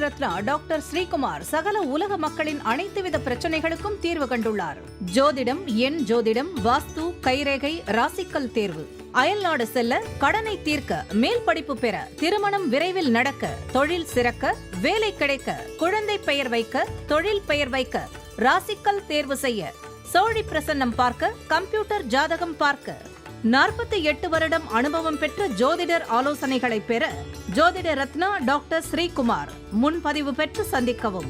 Ratna doctor Sreekumar சகல உலக மக்களின் அனைத்து வித பிரச்சனைகளுக்கும் தீர்வு கண்டுள்ளார். ஜோதிடம், எண் ஜோதிடம், வாஸ்து, கைரேகை, ராசிக்கல் தேர்வு, அயல்நாடு செல்ல, கடனை தீர்க்க, மேல் படிப்பு பெற, திருமணம் விரைவில் நடக்க, தொழில் சிறக்க, வேலை கிடைக்க, குழந்தை பெயர் வைக்க, தொழில் பெயர் வைக்க, ராசிக்கல் தேர்வு செய்ய, சோழி பிரசன்னம் பார்க்க, கம்ப்யூட்டர் ஜாதகம் பார்க்க, 48 வருடம் அனுபவம் பெற்ற ஜோதிடர் ஆலோசனைகளை பெற ஜோதிட ரத்னா டாக்டர் ஸ்ரீகுமார். முன்பதிவு பெற்று சந்திக்கவும்.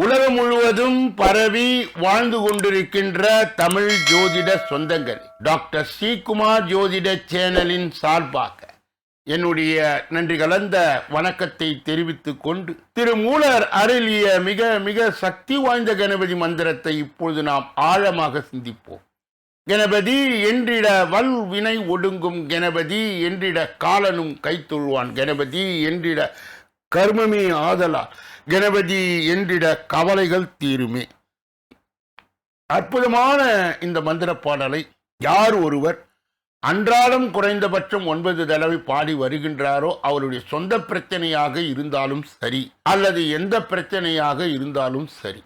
உலகம் முழுவதும் பரவி வாழ்ந்து கொண்டிருக்கின்ற தமிழ் ஜோதிட சொந்தங்கள், டாக்டர் ஸ்ரீகுமார் ஜோதிட சேனலின் சார்பாக என்னுடைய நன்றி கலந்த வணக்கத்தை தெரிவித்துக் கொண்டு, திருமூலர் அருளிய மிக மிக சக்தி வாய்ந்த கணபதி மந்திரத்தை இப்பொழுது நாம் ஆழமாக சிந்திப்போம். கணபதி என்றிட வல் வினை ஒடுங்கும், கணபதி என்றிட காலனும் கைத்தொழுவான், கணபதி என்றிட கர்மமே ஆதலால், கணபதி என்றிட கவலைகள் தீருமே. அற்புதமான இந்த மந்திர பாடலை யார் ஒருவர் அன்றாடம் குறைந்தபட்சம் 9 தடவை பாடி வருகின்றாரோ, அவருடைய சொந்த பிரச்சனையாக இருந்தாலும் சரி, அல்லது எந்த பிரச்சனையாக இருந்தாலும் சரி,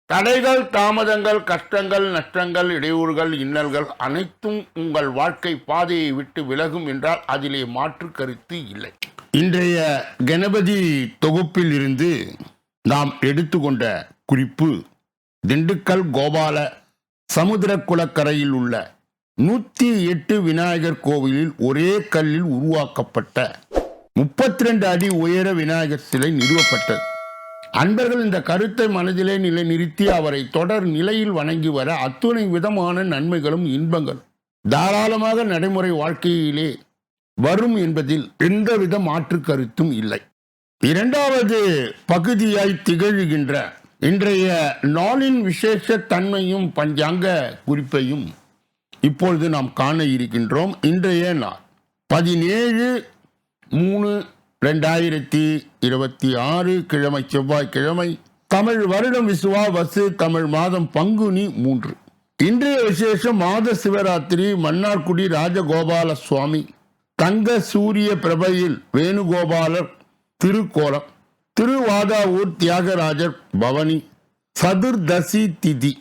தடைகள், தாமதங்கள், கஷ்டங்கள், நஷ்டங்கள், இடையூறுகள், இன்னல்கள் அனைத்தும் உங்கள் வாழ்க்கை பாதையை விட்டு விலகும் என்றால் அதிலே மாற்று கருத்து இல்லை. இன்றைய கணபதி தொகுப்பில் இருந்து நாம் எடுத்துக்கொண்ட குறிப்பு, திண்டுக்கல் கோபால சமுத்திர குளக்கரையில் உள்ள 108 விநாயகர் கோவிலில் ஒரே கல்லில் உருவாக்கப்பட்ட 32 அடி உயர விநாயகர் சிலை நிறுவப்பட்டது. அன்பர்கள் இந்த கருத்தை மனதிலே நிலைநிறுத்தி அவரை தொடர் நிலையில் வணங்கி வர அத்துணை விதமான நன்மைகளும் இன்பங்களும் தாராளமாக நடைமுறை வாழ்க்கையிலே வரும் என்பதில் எந்தவித மாற்று கருத்தும் இல்லை. இரண்டாவது பகுதியாய் திகழ்கின்ற இன்றைய நாளின் விசேஷ தன்மையும் பஞ்சாங்க குறிப்பையும் இப்பொழுது நாம் காண இருக்கின்றோம். இன்றைய நாள் 17/3/2026 கிழமை, செவ்வாய்க்கிழமை, தமிழ் வருடம் விசுவாவசு, தமிழ் மாதம் பங்குனி 3. இன்றைய விசேஷம் மாத சிவராத்திரி. மன்னார்குடி ராஜகோபால சுவாமி தங்க சூரிய பிரபையில் வேணுகோபாலர் திருக்கோலம், திருவாதாவூர் தியாகராஜர் பவனி, சதுர்தசி திதி.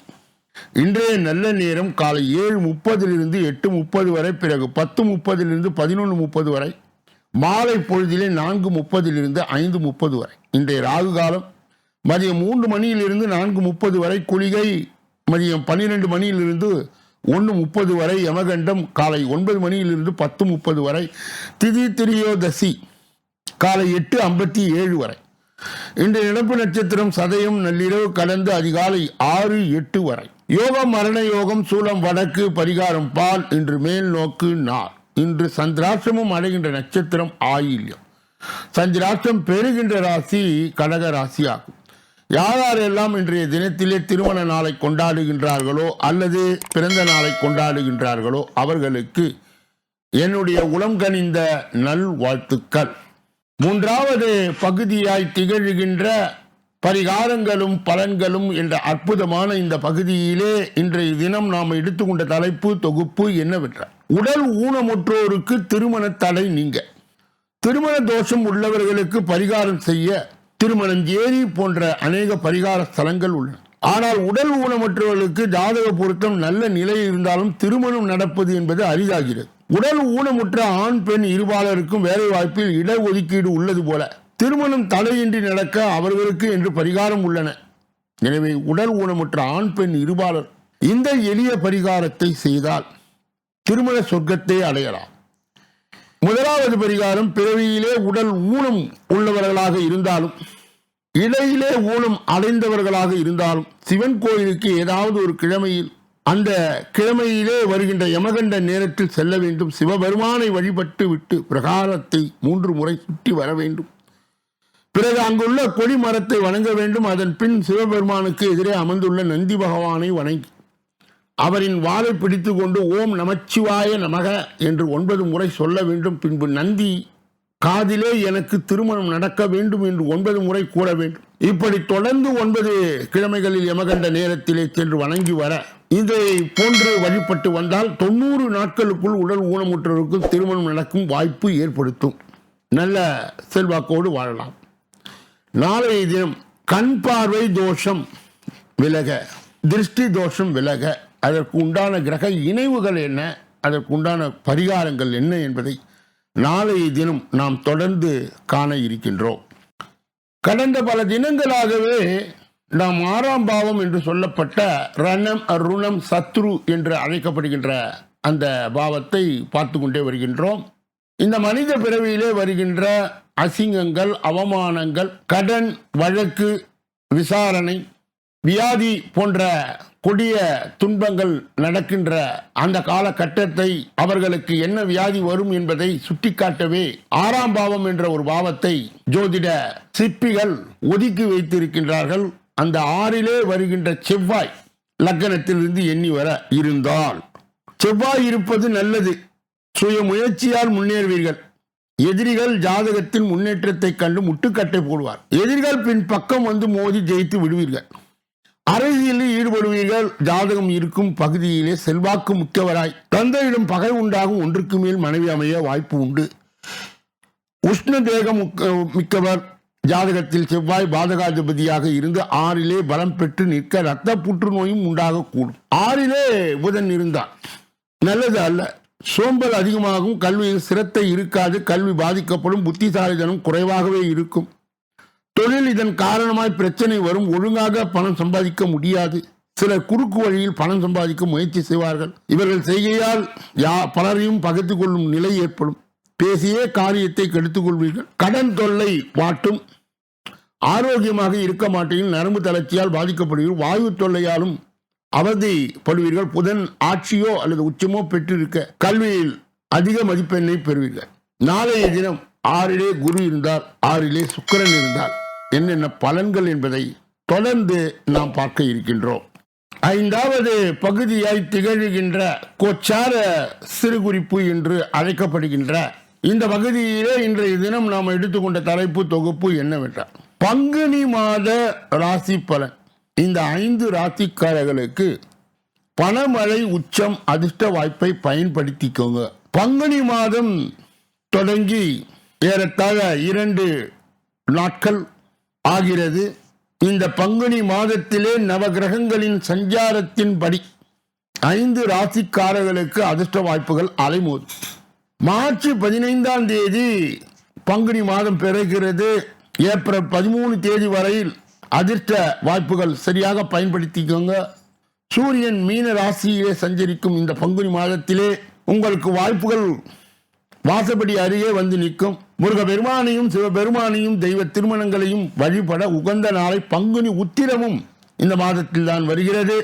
இன்றைய நல்ல நேரம் காலை 7:30 8:30 வரை, பிறகு 10:30 11:30 வரை, மாலை பொழுதிலே 4:30 5:30 வரை. இன்றைய ராகு காலம் மதியம் 3 மணியிலிருந்து 4:30 வரை, குளிகை மதியம் 12 மணியிலிருந்து 1:30 வரை, யமகண்டம் காலை 9 மணியிலிருந்து 10:30 வரை, திதி திரியோதசி காலை 8:57 வரை. இன்றைய இழப்பு நட்சத்திரம் சதயம், நள்ளிரவு கலந்து அதிகாலை 6-8 வரை. யோகம் மரண யோகம், சூலம் வடக்கு, பரிகாரம் பால். இன்று மேல் நோக்கு நாள். இன்று சந்திராஷ்டிரமும் அடைகின்ற நட்சத்திரம் ஆயில்யம். சந்திராஷ்டிரம் பெறுகின்ற ராசி கடக ராசி ஆகும். யாரெல்லாம் இன்றைய தினத்திலே திருமண நாளை கொண்டாடுகின்றார்களோ அல்லது பிறந்த நாளை கொண்டாடுகின்றார்களோ அவர்களுக்கு என்னுடைய உளம் கனிந்த நல் வாழ்த்துக்கள். மூன்றாவது பகுதியாய் திகழ்கின்ற பரிகாரங்களும் பலன்களும் என்ற அற்புதமான இந்த பகுதியிலே இன்றைய தினம் நாம் எடுத்துக்கொண்ட தலைப்பு தொகுப்பு என்னவென்றால், உடல் ஊனமுற்றோருக்கு திருமண தடை நீங்க. திருமண தோஷம் உள்ளவர்களுக்கு பரிகாரம் செய்ய திருமணஞ்சேரி போன்ற அநேக பரிகார ஸ்தலங்கள் உள்ளன. ஆனால் உடல் ஊனமுற்றவர்களுக்கு ஜாதக பொருத்தம் நல்ல நிலை இருந்தாலும் திருமணம் நடப்பது என்பது அரிதாகிறது. உடல் ஊனமுற்ற ஆண் பெண் இருபாலருக்கும் வேலை வாய்ப்பில் இடஒதுக்கீடு உள்ளது போல திருமணம் தடையின்றி நடக்க அவர்களுக்கு என்று பரிகாரம் உள்ளன. எனவே உடல் ஊனமுற்ற ஆண் பெண் இருபாலர் இந்த எளிய பரிகாரத்தை செய்தால் திருமண சொர்க்கத்தை அடையலாம். முதலாவது பரிகாரம், பிறவியிலே உடல் ஊனம் உள்ளவர்களாக இருந்தாலும் இடையிலே ஊனம் அடைந்தவர்களாக இருந்தாலும் சிவன் கோயிலுக்கு ஏதாவது ஒரு கிழமையில், அந்த கிழமையிலே வருகின்ற யமகண்ட நேரத்தில் செல்ல வேண்டும். சிவபெருமானை வழிபட்டு விட்டு பிரகாரத்தை 3 முறை சுற்றி வர வேண்டும். பிறகு அங்குள்ள கொடி மரத்தை வணங்க வேண்டும். அதன் பின் சிவபெருமானுக்கு எதிரே அமர்ந்துள்ள நந்தி பகவானை வணங்கி அவரின் வாளை பிடித்து கொண்டு ஓம் நமச்சிவாய நமக என்று 9 முறை சொல்ல வேண்டும். பின்பு நந்தி காதிலே எனக்கு திருமணம் நடக்க வேண்டும் என்று 9 முறை கூற வேண்டும். இப்படி தொடர்ந்து 9 கிழமைகளில் யமகண்ட நேரத்திலே சென்று வணங்கி வர இதை போன்று வழிபட்டு வந்தால் 90 நாட்களுக்குள் உடல் ஊனமுற்றவருக்கும் திருமணம் நடக்கும் வாய்ப்பு ஏற்படுத்தும். நல்ல செல்வாக்கோடு வாழலாம். நாளைய தினம் கண் பார்வை தோஷம் விலக, திருஷ்டி தோஷம் விலக, அதற்கு உண்டான கிரக இணைவுகள் என்ன, அதற்கு உண்டான பரிகாரங்கள் என்ன என்பதை நாளைய தினம் நாம் தொடர்ந்து காண இருக்கின்றோம். கடந்த பல தினங்களாகவே நாம் 6ஆம் பாவம் என்று சொல்லப்பட்ட ரணம் ருணம் சத்ரு என்று அழைக்கப்படுகின்ற அந்த பாவத்தை பார்த்து கொண்டே வருகின்றோம். இந்த மனித பிறவியிலே வருகின்ற அசிங்கங்கள், அவமானங்கள், கடன், வழக்கு, விசாரணை, வியாதி போன்ற கொடிய துன்பங்கள் நடக்கின்ற அந்த காலகட்டத்தை, அவர்களுக்கு என்ன வியாதி வரும் என்பதை சுட்டிக்காட்டவே 6ஆம் பாவம் என்ற ஒரு பாவத்தை ஜோதிட சிற்பிகள் ஒதுக்கி வைத்திருக்கின்றார்கள். அந்த 6லே வருகின்ற செவ்வாய் லக்னத்திலிருந்து எண்ணி வர இருந்தால், செவ்வாய் இருப்பது நல்லது. சுய முயற்சியால் முன்னேறுவீர்கள். எதிரிகள் ஜாதகத்தின் முன்னேற்றத்தை கண்டு முட்டுக்கட்டை போடுவார். எதிரிகள் பின் பக்கம் வந்து மோதி ஜெயித்து விடுவீர்கள். அரசியலில் ஈடுபடுவீர்கள். ஜாதகம் இருக்கும் பகுதியிலே செல்வாக்கு முக்கியவராய் தந்தையிடம் பகை உண்டாகும். ஒன்றுக்கு மேல் மனைவி அமைய வாய்ப்பு உண்டு. உஷ்ண தேகம் மிக்கவர். ஜாதகத்தில் செவ்வாய் பாதகாதிபதியாக இருந்து 6லே பலம் பெற்று நிற்க இரத்த புற்றுநோயும் உண்டாகக்கூடும். 6லே புதன் இருந்தால் நல்லது அல்ல. சோம்பல் அதிகமாகும். கல்வியில் சிரத்தை இருக்காது. கல்வி பாதிக்கப்படும். புத்திசாலித்தனம் குறைவாகவே இருக்கும். தொழில் இதன் காரணமாய் பிரச்சனை வரும். ஒழுங்காக பணம் சம்பாதிக்க முடியாது. சிலர் குறுக்கு வழியில் பணம் சம்பாதிக்க முயற்சி செய்வார்கள். இவர்கள் செய்கையால் பலரையும் பகைத்து கொள்ளும் நிலை ஏற்படும். பேசியே காரியத்தை கெடுத்துக் கொள்வீர்கள். கடன் தொல்லை வாட்டும். ஆரோக்கியமாக இருக்க மாட்டீர்கள். நரம்பு தளர்ச்சியால் பாதிக்கப்படுவீர்கள். வாயு தொல்லையாலும் அவதிப்படுவீர்கள். புதன் ஆட்சியோ அல்லது உச்சமோ பெற்றிருக்க கல்வியில் அதிக மதிப்பெண்ணை பெறுவீர்கள். நாளைய தினம் 6லே குரு இருந்தால், 6லே சுக்கிரன் இருந்தால் என்னென்ன பலன்கள் என்பதை தொடர்ந்து நாம் பார்க்க இருக்கின்றோம். 5வது பகுதியாய் திகழ்கின்ற கோச்சார சிறுகுறிப்பு என்று அழைக்கப்படுகின்ற இந்த பகுதியிலே இன்றைய தினம் நாம் எடுத்துக்கொண்ட தலைப்பு தொகுப்பு என்னவென்றால் பங்குனி மாத ராசி பலன். இந்த 5 ராசிக்காரர்களுக்கு பணமழை உச்சம் அதிர்ஷ்ட வாய்ப்பை பயன்படுத்திக்கோங்க. பங்குனி மாதம் தொடங்கி ஏறத்தாழ 2 நாட்கள் ஆகிறது. இந்த பங்குனி மாதத்திலே நவகிரகங்களின் சஞ்சாரத்தின்படி 5 ராசிக்காரர்களுக்கு அதிர்ஷ்ட வாய்ப்புகள் அலைமோதும். மார்ச் 15ஆம் தேதி பங்குனி மாதம் பிறக்கிறது. ஏப்ரல் 13 தேதி வரையில் அதிர்ஷ்ட வாய்ப்புகள் சரியாக பயன்படுத்திக்கோங்க. சூரியன் மீன ராசியிலே சஞ்சரிக்கும் இந்த பங்குனி மாதத்திலே உங்களுக்கு வாய்ப்புகள் வாசப்படி அருகே வந்து நிற்கும். முருக பெருமானையும் சிவபெருமானையும் தெய்வ திருமணங்களையும் வழிபட உகந்த நாளை பங்குனி உத்திரமும் இந்த மாதத்தில் தான் வருகிறது.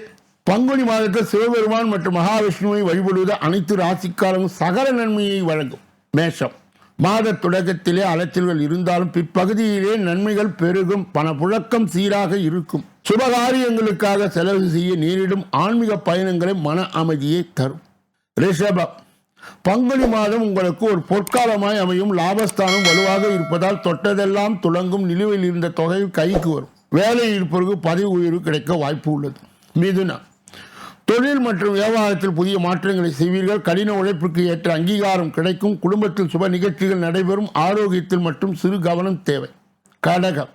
பங்குனி மாதத்தில் சிவபெருமான் மற்றும் மகாவிஷ்ணுவை வழிபடுவது அனைத்து ராசிக்காரங்களும் சகல நன்மையை வழங்கும். மேஷம் மாத தொடக்கத்திலே அலைச்சல்கள் இருந்தாலும் பிற்பகுதியிலே நன்மைகள் பெருகும். பணப்புழக்கம் சீராக இருக்கும். சுபகாரியங்களுக்காக செலவு செய்ய நேரிடும். ஆன்மீக பயணங்களை மன அமைதியை தரும். ரிஷபம் பங்குனி மாதம் உங்களுக்கு ஒரு பொற்காலமாய் அமையும். லாபஸ்தானம் வலுவாக இருப்பதால் தொட்டதெல்லாம் துளங்கும். நிலுவையில் இருந்த தொகை கைக்கு வரும். வேலையில் இருப்பவருக்கு பதவி உயர்வு கிடைக்க வாய்ப்பு உள்ளது. மிதுனம் தொழில் மற்றும் வியாபாரத்தில் புதிய மாற்றங்களை செய்வீர்கள். கடின உழைப்புக்கு ஏற்ற அங்கீகாரம் கிடைக்கும். குடும்பத்தில் சுப நிகழ்ச்சிகள் நடைபெறும். ஆரோக்கியத்தில் மற்றும் சிறு கவனம் தேவை. கடகம்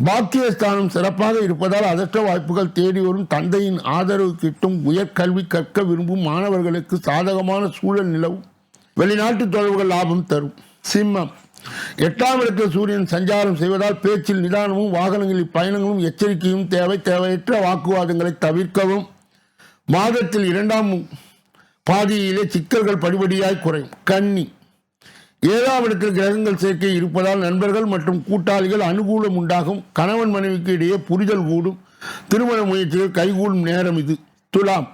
பாக்கியஸ்தானம் சிறப்பாக இருப்பதால் அதிர்ஷ்ட வாய்ப்புகள் தேடி வரும். தந்தையின் ஆதரவு கிட்டும். உயர்கல்வி கற்க விரும்பும் மாணவர்களுக்கு சாதகமான சூழல் நிலவும். வெளிநாட்டு தொடர்புகள் லாபம் தரும். சிம்மம் 8ஆம் இடத்தில் சூரியன் சஞ்சாரம் செய்வதால் பேச்சில் நிதானமும் வாகனங்களில் பயணங்களும் எச்சரிக்கையும் தேவை. தேவையற்ற வாக்குவாதங்களை தவிர்க்கவும். மாதத்தில் 2ஆம் பாதியிலே சிக்கல்கள் படிப்படியாய் குறையும். கன்னி 7ஆம் இடத்தில் கிரகங்கள் சேர்க்கை இருப்பதால் நண்பர்கள் மற்றும் கூட்டாளிகள் அனுகூலம் உண்டாகும். கணவன் மனைவிக்கு இடையே புரிதல் கூடும். திருமண முயற்சிகள் கைகூடும் நேரம் இது. துலாம்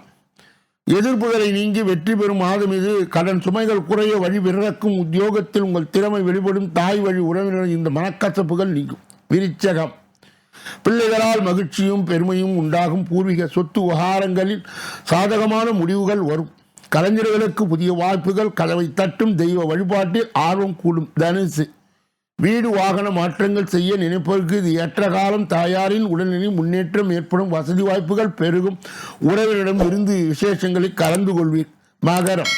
எதிர்ப்புகளை நீங்கி வெற்றி பெறும் மாதம் இது. கடன் சுமைகள் குறைய வழி பிறக்கும். உத்தியோகத்தில் உங்கள் திறமை வெளிப்படும். தாய் வழி உறவினர் இந்த மனக்கசப்புகள் நீங்கும். விருச்சகம் பிள்ளைகளால் மகிழ்ச்சியும் பெருமையும் உண்டாகும். பூர்வீக சொத்து விவகாரங்களில் சாதகமான முடிவுகள் வரும். கலைஞர்களுக்கு புதிய வாய்ப்புகள் கதவை தட்டும். தெய்வ வழிபாட்டில் ஆர்வம் கூடும். தனுசு வீடு வாகன மாற்றங்கள் செய்ய நினைப்பதற்கு இது ஏற்ற காலம். தாயாரின் உடல்நிலை முன்னேற்றம் ஏற்படும். வசதி வாய்ப்புகள் பெருகும். உறவினரிடம் இருந்து விசேஷங்களை கலந்து கொள்வீர். மகரம்,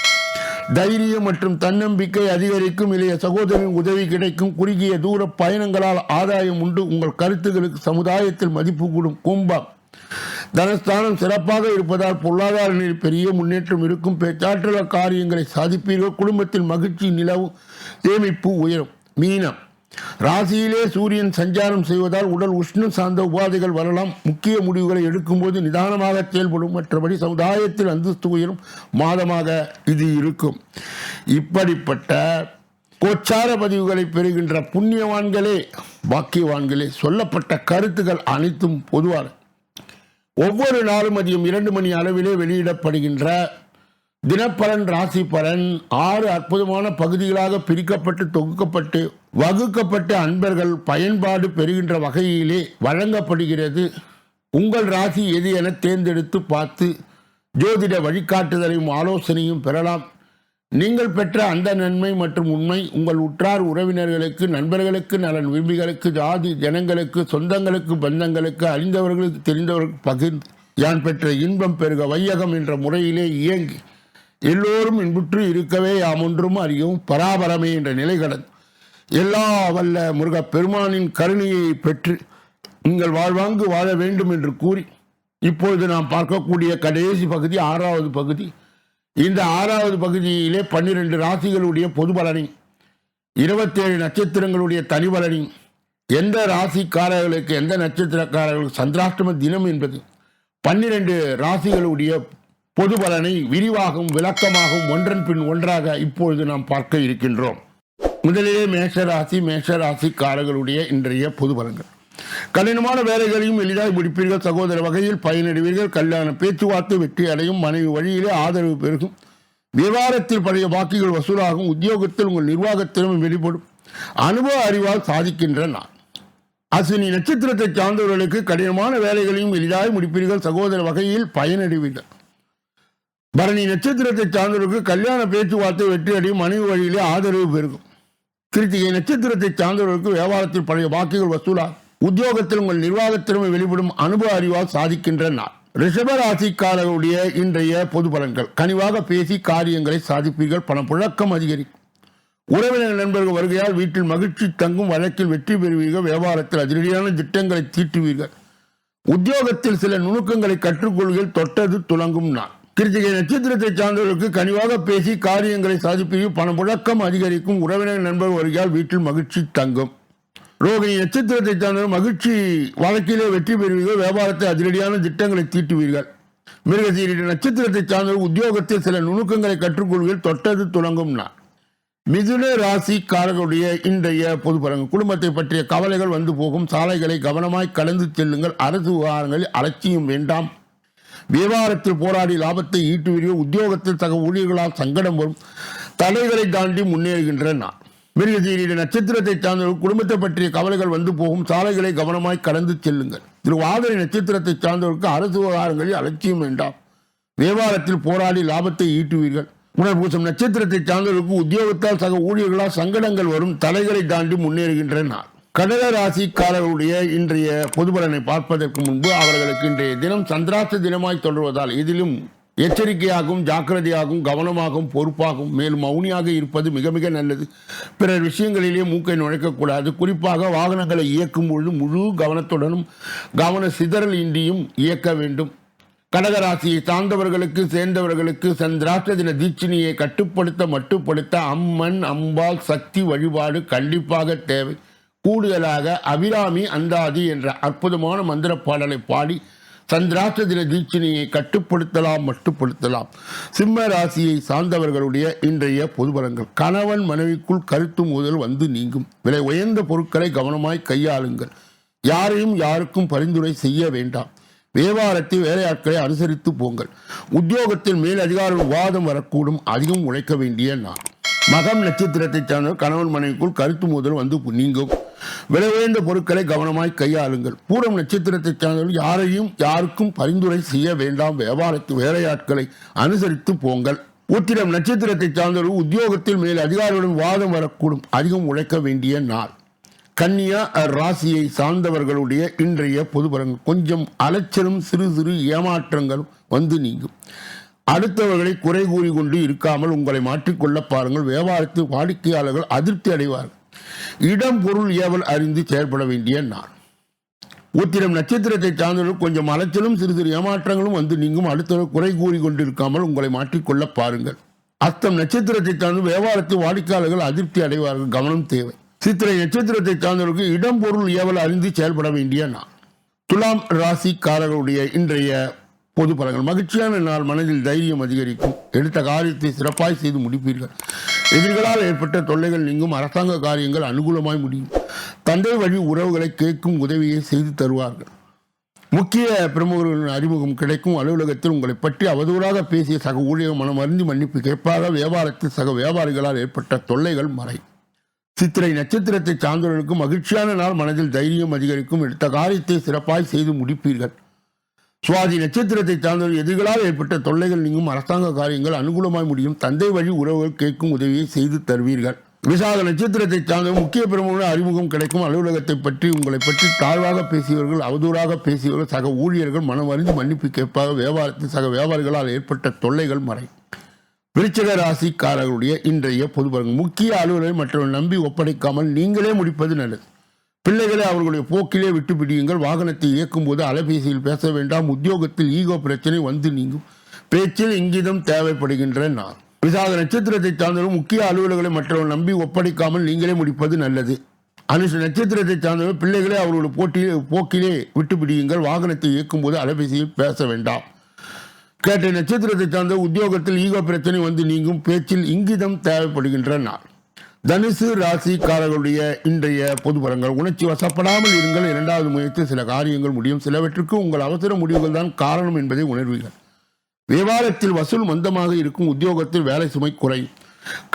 தைரியம் மற்றும் தன்னம்பிக்கை அதிகரிக்கும். இளைய சகோதரின் உதவி கிடைக்கும். குறுகிய தூர பயணங்களால் ஆதாயம் உண்டு. உங்கள் கருத்துக்களுக்கு சமுதாயத்தில் மதிப்பு கூடும். கும்பம், தனஸ்தானம் சிறப்பாக இருப்பதால் பொருளாதார நிலையில் பெரிய முன்னேற்றம் இருக்கும். பேச்சாற்றல் காரியங்களை சாதிப்பீர்கள். குடும்பத்தில் மகிழ்ச்சி நிலவும். சேமிப்பு உயரும். மீனம், ராசியிலே சூரியன் சஞ்சாரம் செய்வதால் உடல் உஷ்ணம் சார்ந்த உபாதைகள் வரலாம். முக்கிய முடிவுகளை எடுக்கும்போது நிதானமாக செயல்படும். மற்றபடி சமுதாயத்தில் அந்தஸ்து உயரும் மாதமாக இது இருக்கும். இப்படிப்பட்ட கோச்சார பதிவுகளை பெறுகின்ற புண்ணியவான்களே, பாக்கியவான்களே, சொல்லப்பட்ட கருத்துக்கள் அனைத்தும் பொதுவான ஒவ்வொரு நாளும் மதியம் 2 மணி அளவிலே வெளியிடப்படுகின்ற தினப்பலன், ராசி பலன் 6 அற்புதமான பகுதிகளாக பிரிக்கப்பட்டு தொகுக்கப்பட்டு வகுக்கப்பட்டு அன்பர்கள் பயன்பாடு பெறுகின்ற வகையிலே வழங்கப்படுகிறது. உங்கள் ராசி எது என தேர்ந்தெடுத்து பார்த்து ஜோதிட வழிகாட்டுதலையும் ஆலோசனையும் பெறலாம். நீங்கள் பெற்ற அந்த நன்மை மற்றும் உண்மை உங்கள் உற்றார் உறவினர்களுக்கு, நண்பர்களுக்கு, நலன் விரும்பிகளுக்கு, ஜாதி ஜனங்களுக்கு, சொந்தங்களுக்கு, பந்தங்களுக்கு, அறிந்தவர்களுக்கு, தெரிந்தவர்களுக்கு பகிர்ந்து யான் பெற்ற இன்பம் பெருக வையகம் என்ற முறையிலே இயங்கி எல்லோரும் இன்புற்று இருக்கவே யாம் ஒன்றும் அறியும் பராபரமே என்ற நிலை கடந்து எல்லா வல்ல முருகப் பெருமானின் கருணையை பெற்று நீங்கள் வாழ்வாங்கு வாழ வேண்டும் என்று கூறி இப்பொழுது நாம் பார்க்கக்கூடிய கடைசி பகுதி 6வது பகுதி. இந்த 6வது பகுதியிலே 12 ராசிகளுடைய பொது பலனை, 27 நட்சத்திரங்களுடைய தனி பலனை, எந்த ராசிக்காரர்களுக்கு எந்த நட்சத்திரக்காரர்களுக்கு சந்திராஷ்டம தினம் என்பது 12 ராசிகளுடைய பொது பலனை விரிவாகவும் விளக்கமாகவும் ஒன்றன் பின் ஒன்றாக இப்பொழுது நாம் பார்க்க இருக்கின்றோம். முதலிலே மேஷராசிக்காரர்களுடைய இன்றைய பொது பலன்கள். கடினமான வேலைகளையும் எளிதாய் முடிப்பீர்கள். சகோதர வகையில் பயனடைவீர்கள். கல்யாண பேச்சுவார்த்தை வெற்றி அடையும். மனைவி வழியிலே ஆதரவு பெருகும். வியாபாரத்தில் பழைய பாக்கிகள் வசூலாகும். உத்தியோகத்தில் உங்கள் நிர்வாகத்திலும் வெளிப்படும். அனுபவ அறிவால் சாதிக்கின்ற நாள். அஸ்வினி நட்சத்திரத்தை சார்ந்தவர்களுக்கு கடினமான வேலைகளையும் எளிதாய் முடிப்பீர்கள். சகோதர வகையில் பயனடைவீர்கள். பரணி நட்சத்திரத்தை சார்ந்தவர்களுக்கு கல்யாண பேச்சுவார்த்தை வெற்றி அடையும். மனைவி வழியிலே ஆதரவு பெருகும். கிருத்திகை நட்சத்திரத்தை சார்ந்தவர்களுக்கு வியாபாரத்தில் பழைய பாக்கிகள் வசூலாகும். உத்தியோகத்தில் உங்கள் நிர்வாகத்திறமை வெளிப்படும். அனுபவ அறிவால் சாதிக்கின்ற நாள். ரிஷப ராசிக்காரர்களுடைய இன்றைய பொது பலன்கள். கனிவாக பேசி காரியங்களை சாதிப்பீர்கள். பணப்புழக்கம் அதிகரிக்கும். உறவினர் நண்பர்கள் வருகையால் வீட்டில் மகிழ்ச்சி தங்கும். வழக்கில் வெற்றி பெறுவீர்கள். வியாபாரத்தில் அதிரடியான திட்டங்களை தீட்டுவீர்கள். உத்தியோகத்தில் சில நுணுக்கங்களை கற்றுக்கொள்கையில் தொட்டது துலங்கும் நாள். கிருத்திகை நட்சத்திரத்தை சார்ந்தவர்களுக்கு கனிவாக பேசி காரியங்களை சாதிப்பீர்கள். பணப்புழக்கம் அதிகரிக்கும். உறவினர் நண்பர்கள் வருகையால் வீட்டில் மகிழ்ச்சி தங்கும். ரோகிணி நட்சத்திரத்தை சார்ந்தவர்கள் மகிழ்ச்சி வழக்கிலே வெற்றி பெறுவீர்கள். வியாபாரத்தை அதிரடியான திட்டங்களை தீட்டுவீர்கள். மிருகசீரிட நட்சத்திரத்தை சார்ந்தவர்கள் உத்தியோகத்தில் சில நுணுக்கங்களை கற்றுக்கொள்கையில் தொட்டது துலங்கும் நாள். மிதுன ராசிக்காரர்களுடைய இன்றைய பொது பலன்கள். குடும்பத்தை பற்றிய கவலைகள் வந்து போகும். சாலைகளை கவனமாய் கடந்து செல்லுங்கள். அரசு விவகாரங்களில் அலட்சியம் வேண்டாம். வியாபாரத்தில் போராடி லாபத்தை ஈட்டுவீர்கள். உத்தியோகத்தில் சக ஊழியர்களால் சங்கடம் வரும். தடைகளை தாண்டி முன்னேறுகின்ற நாள். மிருகசீரிட நட்சத்திரத்தை சார்ந்தவர்கள் குடும்பத்தை பற்றிய கவலைகள் வந்து போகும். சாலைகளை கவனமாய் கடந்து செல்லுங்கள். திருவாதிரை நட்சத்திரத்தை சார்ந்தவர்களுக்கு அரசு விவகாரங்களில் அலட்சியம் வேண்டாம். வியாபாரத்தில் போராடி லாபத்தை ஈட்டுவீர்கள். புனர்பூசம் நட்சத்திரத்தை சார்ந்தவர்களுக்கு உத்தியோகத்தால் சக ஊழியர்களால் சங்கடங்கள் வரும். தடைகளை தாண்டி முன்னேறுகின்ற நாள். கடக ராசிக்காரர்களுடைய இன்றைய பொது பலனை பார்ப்பதற்கு முன்பு அவர்களுக்கு இன்றைய தினம் சந்திராஷ்ட தினமாய் தொடர்வதால் இதிலும் எச்சரிக்கையாகவும் ஜாக்கிரதையாகவும் கவனமாகவும் பொறுப்பாகவும் மேலும் மௌனியாக இருப்பது மிக மிக நல்லது. பிறர் விஷயங்களிலே மூக்கை நுழைக்கக்கூடாது. குறிப்பாக வாகனங்களை இயக்கும் பொழுது முழு கவனத்துடனும் கவன சிதறல் இன்றியும் இயக்க வேண்டும். கடகராசியை சார்ந்தவர்களுக்கு சேர்ந்தவர்களுக்கு சந்திராஷ்ட தின தீட்சணியை மட்டுப்படுத்த அம்மன் அம்பாள் சக்தி வழிபாடு கண்டிப்பாக தேவை. கூடுதலாக அபிராமி அந்தாதி என்ற அற்புதமான மந்திர பாடலை பாடி சந்திராஷ்ட தின தீட்சணியை மட்டுப்படுத்தலாம். சிம்ம ராசியை சார்ந்தவர்களுடைய இன்றைய பொது பலன்கள். கணவன் மனைவிக்குள் கருத்து மோதல் வந்து நீங்கும். விலை உயர்ந்த பொருட்களை கவனமாய் கையாளுங்கள். யாரையும் யாருக்கும் பரிந்துரை செய்ய வேண்டாம். வியாபாரத்தில் வேலையாட்களை அனுசரித்து போங்கள். உத்தியோகத்தில் மேல் அதிகாரிகள் வாதம் வரக்கூடும். அதிகம் உழைக்க வேண்டிய நாள். மகம் நட்சத்திரத்தை சார்ந்த கணவன் மனைவிக்குள் கருத்து மோதல் வந்து நீங்கும். விலை உயர்ந்த பொருட்களை கவனமாய் கையாளுங்கள். பூரம் நட்சத்திரத்தை சார்ந்தவர்கள் யாரையும் யாருக்கும் பரிந்துரை செய்ய வேண்டாம். வியாபாரத்து வேலையாட்களை அனுசரித்து போங்கள். உத்திரம் நட்சத்திரத்தை சார்ந்தவர்கள் உத்தியோகத்தில் மேல் அதிகாரிகளுடன் வாதம் வரக்கூடும். அதிகம் உழைக்க வேண்டிய நாள். கன்னியா ராசியை சார்ந்தவர்களுடைய இன்றைய பொது பலன்கள். கொஞ்சம் அலைச்சலும் சிறு சிறு ஏமாற்றங்களும் வந்து நீங்கும். அடுத்தவர்களை குறை கூறி கொண்டு இருக்காமல் உங்களை மாற்றிக்கொள்ள பாருங்கள். வியாபாரத்தில் வாடிக்கையாளர்கள் அதிருப்தி அடைவார்கள். இடம் பொருள் ஏவல் அறிந்து செயல்பட வேண்டிய நாள். உத்திரம் நட்சத்திரத்தை சார்ந்தவர்கள் கொஞ்சம் அலைச்சலும் சிறு சிறு ஏமாற்றங்களும் வந்து நீங்கும். அடுத்தவர்கள் குறை கூறி கொண்டிருக்காமல் உங்களை மாற்றிக்கொள்ள பாருங்கள். அஸ்தம் நட்சத்திரத்தை சார்ந்து வியாபாரத்தில் வாடிக்கையாளர்கள் அதிருப்தி அடைவார்கள். கவனம் தேவை. சித்திரை நட்சத்திரத்தை சார்ந்தவர்களுக்கு இடம் பொருள் ஏவல் அறிந்து செயல்பட வேண்டிய நாள். துலாம் ராசிக்காரர்களுடைய இன்றைய பொது பலன்கள். மகிழ்ச்சியான நாள். மனதில் தைரியம் அதிகரிக்கும். எடுத்த காரியத்தை சிறப்பாய் செய்து முடிப்பீர்கள். எதிர்களால் ஏற்பட்ட தொல்லைகள் நீங்கும். அரசாங்க காரியங்கள் அனுகூலமாய் முடியும். தந்தை வழி உறவுகளை கேட்கும் உதவியை செய்து தருவார்கள். முக்கிய பிரமுகர்களின் அறிமுகம் கிடைக்கும். அலுவலகத்தில் உங்களை பற்றி அவதூறாக பேசிய சக ஊழியர் மனம் அறிந்து மன்னிப்பு கேட்பாக. வியாபாரத்தில் சக வியாபாரிகளால் ஏற்பட்ட தொல்லைகள் மறையும். சித்திரை நட்சத்திரத்தை சார்ந்தவர்களுக்கு மகிழ்ச்சியான நாள். மனதில் தைரியம் அதிகரிக்கும். எடுத்த காரியத்தை சிறப்பாய் செய்து முடிப்பீர்கள். சுவாதி நட்சத்திரத்தை சார்ந்தவர்கள் எதிர்களால் ஏற்பட்ட தொல்லைகள் நீங்கும். அரசாங்க காரியங்கள் அனுகூலமாய் முடியும். தந்தை வழி உறவுகள் கேட்கும் உதவியை செய்து தருவீர்கள். விசாக நட்சத்திரத்தை சார்ந்த முக்கிய பிரமுக அறிமுகம் கிடைக்கும். அலுவலகத்தை பற்றி உங்களை பற்றி தாழ்வாக பேசியவர்கள் அவதூறாக பேசியவர்கள் சக ஊழியர்கள் மனம் அறிந்து மன்னிப்பு கேட்பாக. வியாபாரத்தில் சக வியாபாரிகளால் ஏற்பட்ட தொல்லைகள் மறையும். விருச்சிக ராசிக்காரர்களுடைய இன்றைய பொது பலன்கள். முக்கிய அலுவலரை மற்றவர்கள் நம்பி ஒப்படைக்காமல் நீங்களே முடிப்பது நல்லது. பிள்ளைகளை அவர்களுடைய போக்கிலே விட்டு பிடியுங்கள். வாகனத்தை இயக்கும் போது அலைபேசியில் பேச வேண்டாம். உத்தியோகத்தில் ஈகோ பிரச்சனை வந்து நீங்கும். பேச்சில் இங்கிதம் தேவைப்படுகின்ற நாள். விசாக நட்சத்திரத்தை சார்ந்தவர்கள் முக்கிய அலுவலர்களை மற்றவர்கள் நம்பி ஒப்படைக்காமல் நீங்களே முடிப்பது நல்லது. அனுஷ நட்சத்திரத்தை சார்ந்தவர்கள் பிள்ளைகளை அவர்களுடைய போக்கிலே விட்டு பிடியுங்கள். வாகனத்தை இயக்கும் போது அலைபேசியில் பேச வேண்டாம். கேட்ட நட்சத்திரத்தை சார்ந்த உத்தியோகத்தில் ஈகோ பிரச்சனை வந்து நீங்கும். பேச்சில் இங்கிதம் தேவைப்படுகின்ற நாள். தனுசு ராசிக்காரர்களுடைய இன்றைய பொது பலன்கள். உணர்ச்சி வசப்படாமல் இருங்கள். இரண்டாவது முயற்சி சில காரியங்கள் முடியும். சிலவற்றுக்கு உங்கள் அவசர முடிவுகள் தான் காரணம் என்பதை உணர்வீர்கள். வியாபாரத்தில் வசூல் மந்தமாக இருக்கும். உத்தியோகத்தில் வேலை சுமை குறையும்.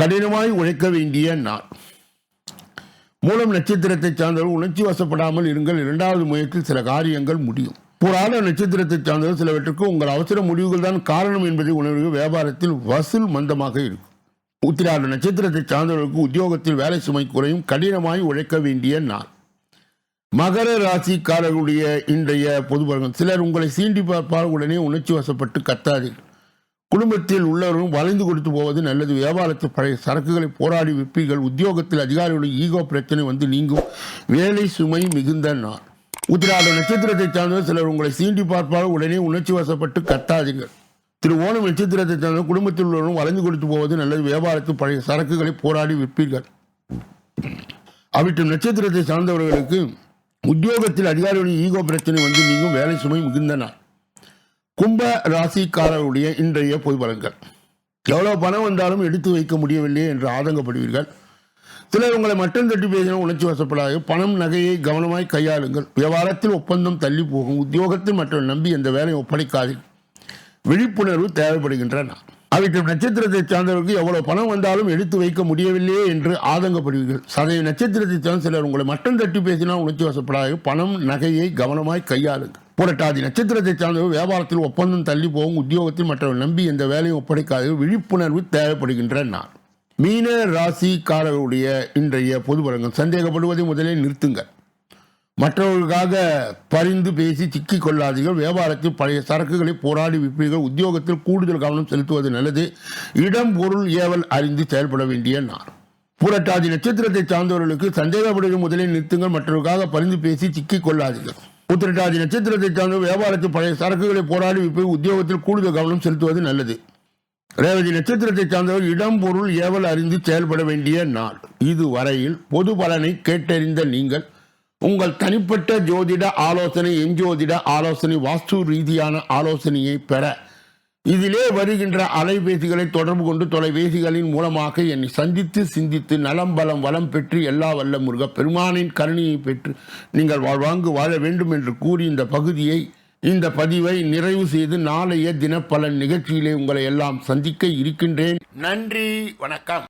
கடினமாய் உழைக்க வேண்டிய நாள். மூலம் நட்சத்திரத்தை சார்ந்தவர்கள் உணர்ச்சி வசப்படாமல் இருங்கள். இரண்டாவது முயற்சியில் சில காரியங்கள் முடியும். புராண நட்சத்திரத்தை சார்ந்தவர்கள் சிலவற்றுக்கு உங்கள் அவசர முடிவுகள் தான் காரணம் என்பதை உணர்வு. வியாபாரத்தில் வசூல் மந்தமாக இருக்கும். உத்திராட நட்சத்திரத்தை சார்ந்தவர்களுக்கு உத்தியோகத்தில் வேலை சுமை குறையும். கடினமாய் உழைக்க வேண்டிய நாள். மகர ராசிக்காரர்களுடைய இன்றைய பொது பலன்கள். சிலர் உங்களை சீண்டி பார்ப்பால் உடனே உணர்ச்சி வசப்பட்டு கத்தாதீர்கள். குடும்பத்தில் உள்ளவர்களும் வளைந்து கொடுத்து போவது நல்லது. வியாபாரத்தில் பழைய சரக்குகளை போராடி விற்பீர்கள். உத்தியோகத்தில் அதிகாரிகளுடைய ஈகோ பிரச்சனை வந்து நீங்கும். வேலை சுமை மிகுந்த நாள். உத்திராட நட்சத்திரத்தை சார்ந்தவர் சிலர் உங்களை சீண்டி பார்ப்பால் உடனே உணர்ச்சி வசப்பட்டு கத்தாதீர்கள். திருவோணம் நட்சத்திரத்தை சார்ந்த குடும்பத்தில் உள்ளவரும் வளைந்து கொடுத்து போவது நல்லது. வியாபாரத்தில் பழைய சரக்குகளை போராடி விற்பீர்கள். அவிட்டம் நட்சத்திரத்தை சார்ந்தவர்களுக்கு உத்தியோகத்தில் அதிகாரிகளுடைய ஈகோ பிரச்சனை வந்து நீங்கும். வேலை சுமை மிகுந்த நாள். கும்ப ராசிக்காரருடைய இன்றைய பொது பலன்கள். எவ்வளவு பணம் வந்தாலும் எடுத்து வைக்க முடியவில்லை என்று ஆதங்கப்படுவீர்கள். சிலர் உங்களை மட்டும் தட்டி பேசின உணர்ச்சி வசப்படாது. பணம் நகையை கவனமாய் கையாளுங்கள். வியாபாரத்தில் ஒப்பந்தம் தள்ளி போகும். உத்தியோகத்தில் மற்றவர்கள் நம்பி எந்த வேலையை ஒப்படைக்காதீர்கள். விழிப்புணர்வு தேவைப்படுகின்றன. அவிட்டம் நட்சத்திரத்தை சார்ந்தவர்களுக்கு எவ்வளவு பணம் வந்தாலும் எடுத்து வைக்க முடியவில்லையே என்று ஆதங்கப்படுவீர்கள். சதய நட்சத்திரத்தை சார்ந்த சிலர் உங்களை மட்டும் தட்டி பேசினால் உணர்ச்சி வசப்படாது. பணம் நகையை கவனமாய் கையாளுங்கள். புரட்டாதி நட்சத்திரத்தை சார்ந்தவர் வியாபாரத்தில் ஒப்பந்தம் தள்ளி போகும். உத்தியோகத்தில் மற்றவர்கள் நம்பி எந்த வேலையை ஒப்படைக்காது. விழிப்புணர்வு தேவைப்படுகின்ற நாள். மீன ராசிக்காரர்களுடைய இன்றைய பொது பலன்கள். சந்தேகப்படுவதை முதலில் நிறுத்துங்கள். மற்றவர்களுக்காக பரிந்து பேசி சிக்கிக் கொள்ளாதீர்கள். வியாபாரத்தில் பழைய சரக்குகளை போராடி விற்பீர்கள். உத்தியோகத்தில் கூடுதல் கவனம் செலுத்துவது நல்லது. இடம் பொருள் ஏவல் அறிந்து செயல்பட வேண்டிய நாள். புரட்டாதி நட்சத்திரத்தை சார்ந்தவர்களுக்கு சந்தேகப்படுவதை முதலில் நிறுத்துங்கள். மற்றவர்களுக்காக பரிந்து பேசி சிக்கிக் கொள்ளாதீர்கள். உத்திரட்டாதி நட்சத்திரத்தை சார்ந்த வியாபாரத்தில் பழைய சரக்குகளை போராடி விற்பீர்கள். உத்தியோகத்தில் கூடுதல் கவனம் செலுத்துவது நல்லது. ரேவதி நட்சத்திரத்தை சார்ந்தவர் இடம் பொருள் ஏவல் அறிந்து செயல்பட வேண்டிய நாள். இதுவரையில் பொது பலனை கேட்டறிந்த நீங்கள் உங்கள் தனிப்பட்ட ஜோதிட ஆலோசனை, எஞ்சோதிட ஆலோசனை, வாஸ்து ரீதியான ஆலோசனையை பெற இதிலே வருகின்ற அலைபேசிகளை தொடர்பு கொண்டு தொலைபேசிகளின் மூலமாக என்னை சந்தித்து சிந்தித்து நலம் பலம் வளம் பெற்று எல்லா வல்ல முருக பெருமானின் கருணையை பெற்று நீங்கள் வாழ்வாங்கு வாழ வேண்டும் என்று கூறி இந்த பதிவை நிறைவு செய்து நாளைய தினப்பலன் நிகழ்ச்சியிலே உங்களை எல்லாம் சந்திக்க இருக்கின்றேன். நன்றி, வணக்கம்.